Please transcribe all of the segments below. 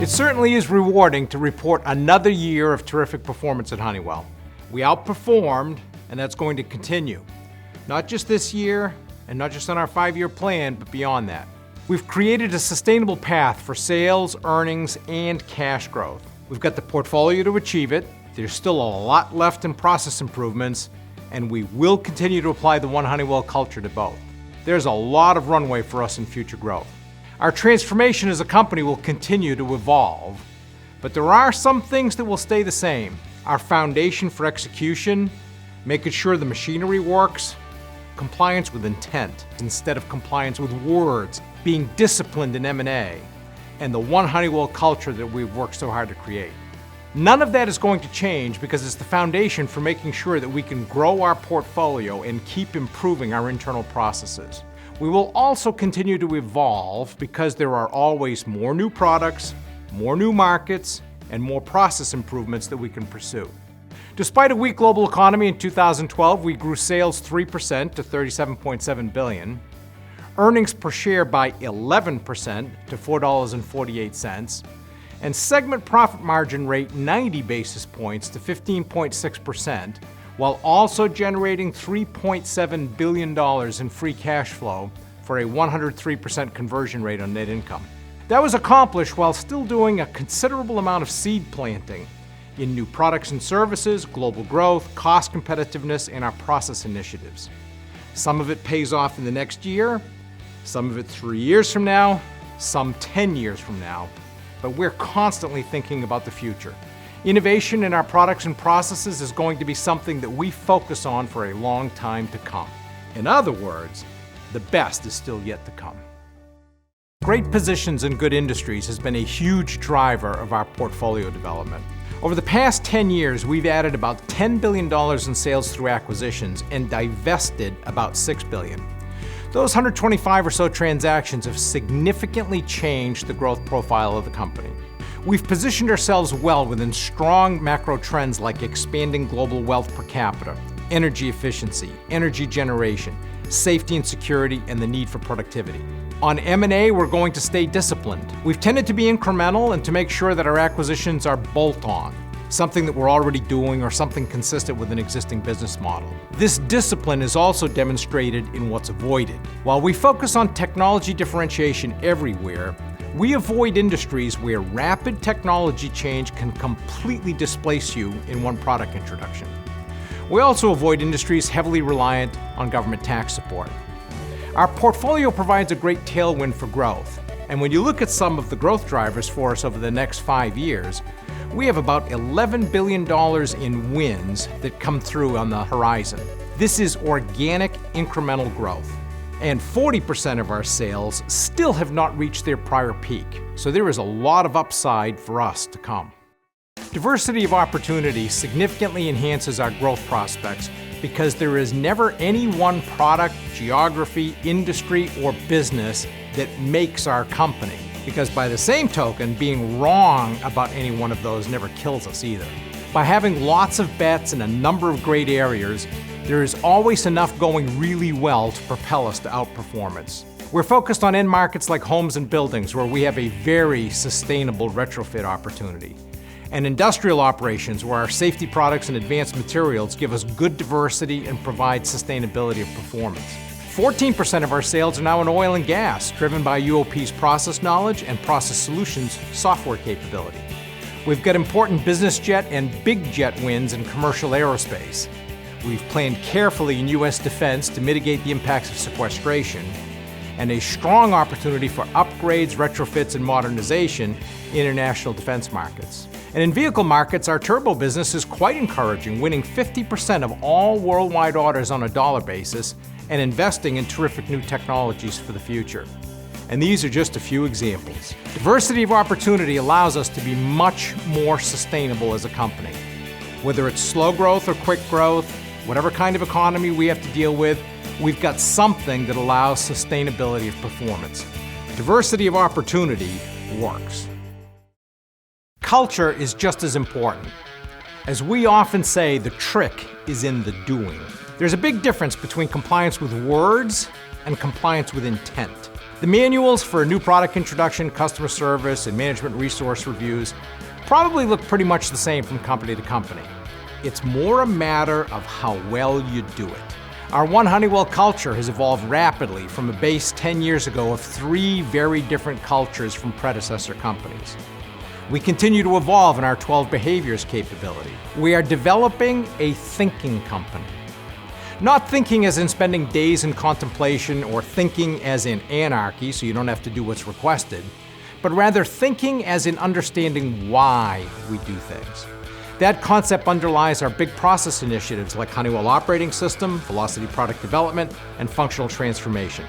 It certainly is rewarding to report another year of terrific performance at Honeywell. We outperformed, and that's going to continue. Not just this year, and not just on our 5-year plan, but beyond that. We've created a sustainable path for sales, earnings, and cash growth. We've got the portfolio to achieve it. There's still a lot left in process improvements, and we will continue to apply the One Honeywell culture to both. There's a lot of runway for us in future growth. Our transformation as a company will continue to evolve, but there are some things that will stay the same. Our foundation for execution, making sure the machinery works, compliance with intent instead of compliance with words, being disciplined in M&A, and the One Honeywell culture that we've worked so hard to create. None of that is going to change because it's the foundation for making sure that we can grow our portfolio and keep improving our internal processes. We will also continue to evolve because there are always more new products, more new markets, and more process improvements that we can pursue. Despite a weak global economy in 2012, we grew sales 3% to $37.7 billion, earnings per share by 11% to $4.48, and segment profit margin rate 90 basis points to 15.6%, while also generating $3.7 billion in free cash flow for a 103% conversion rate on net income. That was accomplished while still doing a considerable amount of seed planting in new products and services, global growth, cost competitiveness, and our process initiatives. Some of it pays off in the next year, some of it 3 years from now, some 10 years from now, but we're constantly thinking about the future. Innovation in our products and processes is going to be something that we focus on for a long time to come. In other words, the best is still yet to come. Great positions in good industries has been a huge driver of our portfolio development. Over the past 10 years, we've added about $10 billion in sales through acquisitions and divested about $6 billion. Those 125 or so transactions have significantly changed the growth profile of the company. We've positioned ourselves well within strong macro trends like expanding global wealth per capita, energy efficiency, energy generation, safety and security, and the need for productivity. On M&A, we're going to stay disciplined. We've tended to be incremental and to make sure that our acquisitions are bolt-on, something that we're already doing or something consistent with an existing business model. This discipline is also demonstrated in what's avoided. While we focus on technology differentiation everywhere, we avoid industries where rapid technology change can completely displace you in one product introduction. We also avoid industries heavily reliant on government tax support. Our portfolio provides a great tailwind for growth, and when you look at some of the growth drivers for us over the next 5 years, we have about $11 billion in wins that come through on the horizon. This is organic incremental growth. And 40% of our sales still have not reached their prior peak, so there is a lot of upside for us to come. Diversity of opportunity significantly enhances our growth prospects because there is never any one product, geography, industry, or business that makes our company. Because by the same token, being wrong about any one of those never kills us either. By having lots of bets in a number of great areas, there is always enough going really well to propel us to outperformance. We're focused on end markets like homes and buildings, where we have a very sustainable retrofit opportunity, and industrial operations, where our safety products and advanced materials give us good diversity and provide sustainability of performance. 14% of our sales are now in oil and gas, driven by UOP's process knowledge and process solutions software capability. We've got important business jet and big jet wins in commercial aerospace. We've planned carefully in U.S. defense to mitigate the impacts of sequestration, and a strong opportunity for upgrades, retrofits, and modernization in international defense markets. And in vehicle markets, our turbo business is quite encouraging, winning 50% of all worldwide orders on a dollar basis and investing in terrific new technologies for the future. And these are just a few examples. Diversity of opportunity allows us to be much more sustainable as a company. Whether it's slow growth or quick growth, whatever kind of economy we have to deal with, we've got something that allows sustainability of performance. Diversity of opportunity works. Culture is just as important. As we often say, the trick is in the doing. There's a big difference between compliance with words and compliance with intent. The manuals for new product introduction, customer service, and management resource reviews probably look pretty much the same from company to company. It's more a matter of how well you do it. Our One Honeywell culture has evolved rapidly from a base 10 years ago of 3 very different cultures from predecessor companies. We continue to evolve in our 12 behaviors capability. We are developing a thinking company. Not thinking as in spending days in contemplation or thinking as in anarchy, so you don't have to do what's requested, but rather thinking as in understanding why we do things. That concept underlies our big process initiatives like Honeywell Operating System, Velocity Product Development, and Functional Transformation.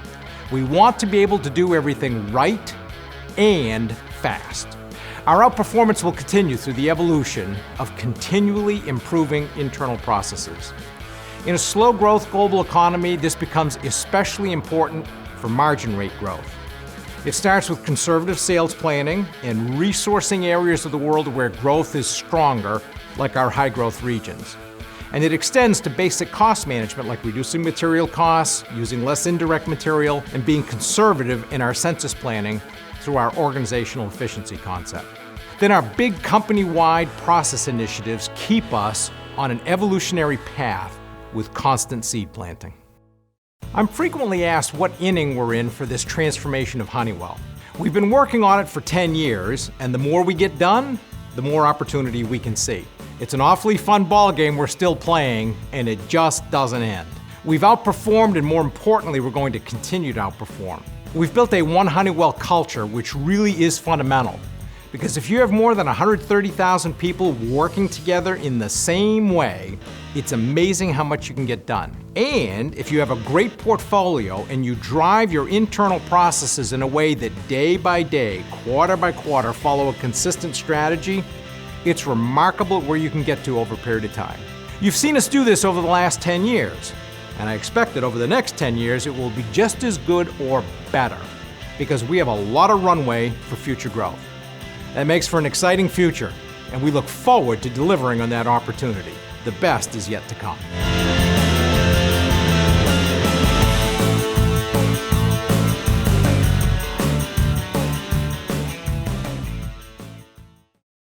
We want to be able to do everything right and fast. Our outperformance will continue through the evolution of continually improving internal processes. In a slow-growth global economy, this becomes especially important for margin rate growth. It starts with conservative sales planning and resourcing areas of the world where growth is stronger, like our high-growth regions. And it extends to basic cost management like reducing material costs, using less indirect material, and being conservative in our census planning through our organizational efficiency concept. Then our big company-wide process initiatives keep us on an evolutionary path with constant seed planting. I'm frequently asked what inning we're in for this transformation of Honeywell. We've been working on it for 10 years, and the more we get done, the more opportunity we can see. It's an awfully fun ball game we're still playing, and it just doesn't end. We've outperformed, and more importantly, we're going to continue to outperform. We've built a One Honeywell culture, which really is fundamental. Because if you have more than 130,000 people working together in the same way, it's amazing how much you can get done. And if you have a great portfolio and you drive your internal processes in a way that day by day, quarter by quarter, follow a consistent strategy, it's remarkable where you can get to over a period of time. You've seen us do this over the last 10 years, and I expect that over the next 10 years it will be just as good or better, because we have a lot of runway for future growth. That makes for an exciting future, and we look forward to delivering on that opportunity. The best is yet to come.